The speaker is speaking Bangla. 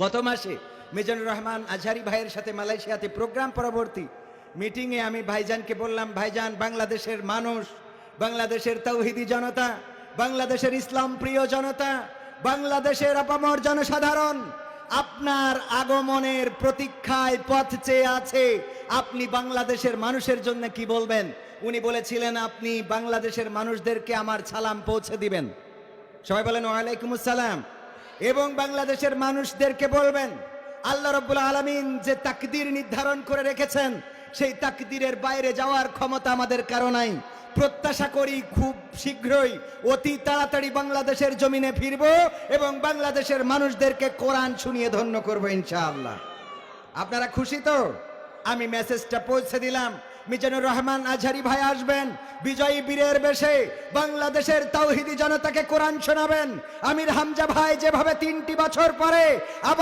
গত মাসে মিজানুর রহমান আজহারি ভাইয়ের সাথে মালয়েশিয়াতে প্রোগ্রাম পরবর্তী মিটিংয়ে আমি ভাইজানকে বললাম, ভাইজান, বাংলাদেশের মানুষ, বাংলাদেশের তৌহিদি জনতা, বাংলাদেশের ইসলাম প্রিয় জনতা, বাংলাদেশের আপামর জনসাধারণ আপনার আগমনের প্রতীক্ষায় পথ চেয়ে আছে। আপনি বাংলাদেশের মানুষের জন্য কি বলবেন? উনি বলেছিলেন, আপনি বাংলাদেশের মানুষদেরকে আমার সালাম পৌঁছে দিবেন। সবাই বলেন ওয়ালাইকুম আসসালাম। এবং বাংলাদেশের মানুষদেরকে বলবেন, আল্লাহ রাব্বুল আলামিন যে তাকদীর নির্ধারণ করে রেখেছেন, সেই তাকদীরের বাইরে যাওয়ার ক্ষমতা আমাদের কারো নাই। প্রত্যাশা করি খুব শীঘ্রই, অতি তাড়াতাড়ি বাংলাদেশের জমিনে ফিরব এবং বাংলাদেশের মানুষদেরকে কোরআন শুনিয়ে ধন্য করব ইনশাআল্লাহ। আপনারা খুশি তো? আমি মেসেজটা পৌঁছে দিলাম। মিজানুর রহমান আজহারি ভাই আসবেন বিজয়ী বীরের বেশে, বাংলাদেশের তাওহীদি জনতাকে কোরআন শোনাবেন। আমির হামজা ভাই যেভাবে 3টি বছর পরে আবার